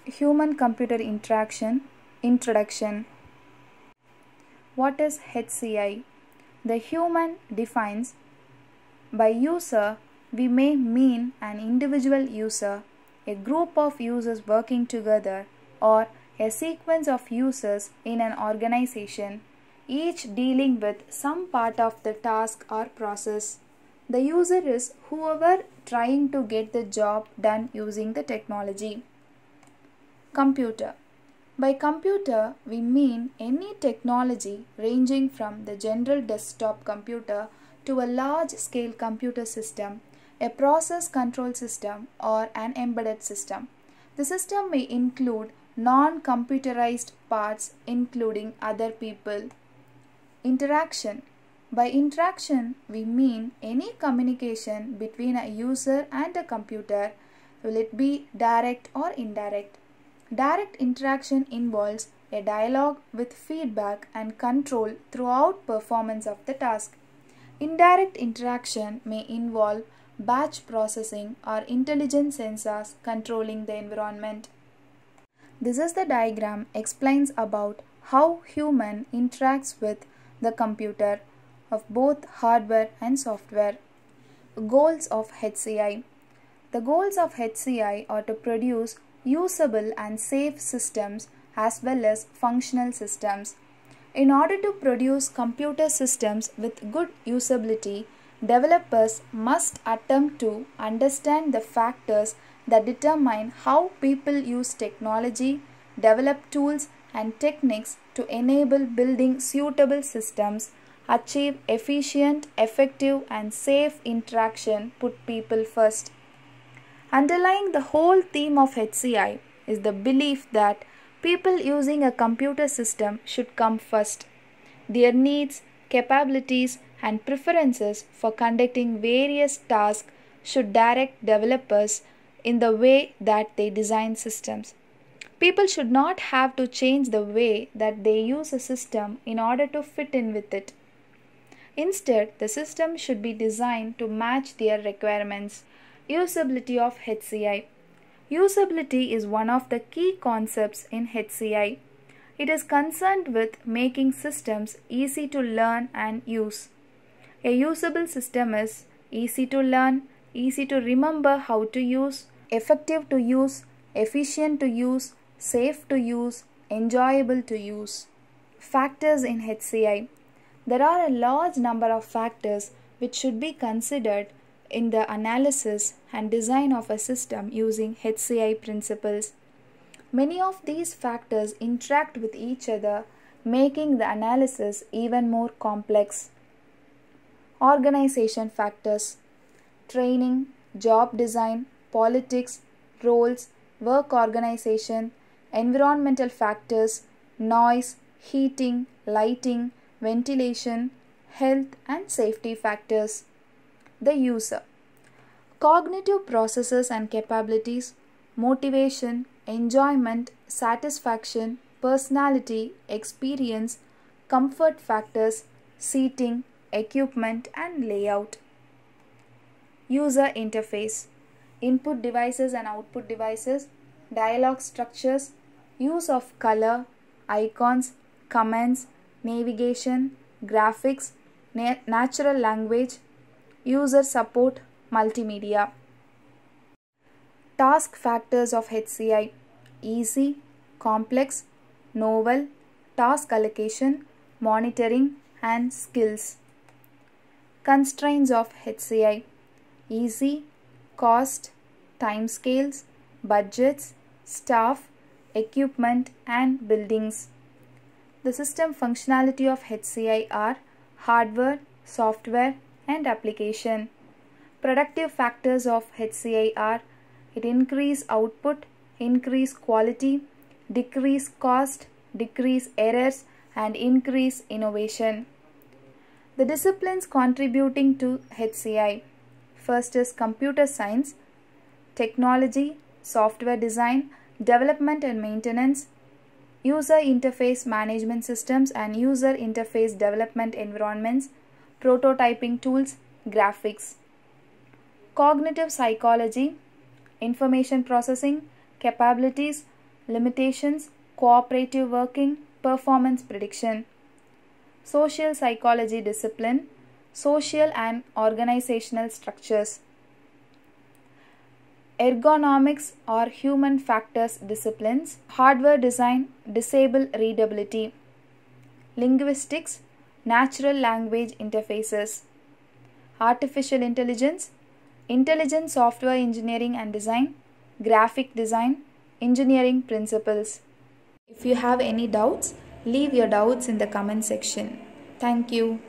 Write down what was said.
Human-computer interaction. Introduction. What is HCI? The human defines by user we may mean an individual user, a group of users working together, or a sequence of users in an organization, each dealing with some part of the task or process. The user is whoever trying to get the job done using the technology. Computer. By computer, we mean any technology ranging from the general desktop computer to a large-scale computer system, a process control system, or an embedded system. The system may include non-computerized parts including other people. Interaction. By interaction, we mean any communication between a user and a computer, will it be direct or indirect. Direct interaction involves a dialogue with feedback and control throughout performance of the task. Indirect interaction may involve batch processing or intelligent sensors controlling the environment. This is the diagram explains about how human interacts with the computer of both hardware and software. Goals of HCI. The goals of HCI are to produce usable and safe systems as well as functional systems. In order to produce computer systems with good usability, developers must attempt to understand the factors that determine how people use technology, develop tools and techniques to enable building suitable systems, achieve efficient, effective and safe interaction, put people first. Underlying the whole theme of HCI is the belief that people using a computer system should come first. Their needs, capabilities, and preferences for conducting various tasks should direct developers in the way that they design systems. People should not have to change the way that they use a system in order to fit in with it. Instead, the system should be designed to match their requirements. Usability of HCI. Usability is one of the key concepts in HCI. It is concerned with making systems easy to learn and use. A usable system is easy to learn, easy to remember how to use, effective to use, efficient to use, safe to use, enjoyable to use. Factors in HCI. There are a large number of factors which should be considered in the analysis and design of a system using HCI principles. Many of these factors interact with each other, making the analysis even more complex. Organization factors. Training, job design, politics, roles, work organization, environmental factors, noise, heating, lighting, ventilation, health and safety factors. The user. Cognitive processes and capabilities, motivation, enjoyment, satisfaction, personality, experience, comfort factors, seating, equipment and layout. User interface. Input devices and output devices, dialogue structures, use of color, icons, commands, navigation, graphics, natural language, user support, multimedia. Task factors of HCI. Easy, complex, novel, task allocation, monitoring and skills. Constraints of HCI. Easy, cost, timescales, budgets, staff, equipment and buildings. The system functionality of HCI are hardware, software and application. Productive factors of HCI are it increase output, increase quality, decrease cost, decrease errors and increase innovation. The disciplines contributing to HCI. First is computer science, technology, software design, development and maintenance, user interface management systems and user interface development environments, prototyping tools, graphics. Cognitive psychology, information processing, capabilities, limitations, cooperative working, performance prediction. Social psychology discipline, social and organizational structures. Ergonomics or human factors disciplines, hardware design, disable readability. Linguistics, natural language interfaces. Artificial intelligence, intelligent software engineering and design, graphic design, engineering principles. If you have any doubts, leave your doubts in the comment section. Thank you.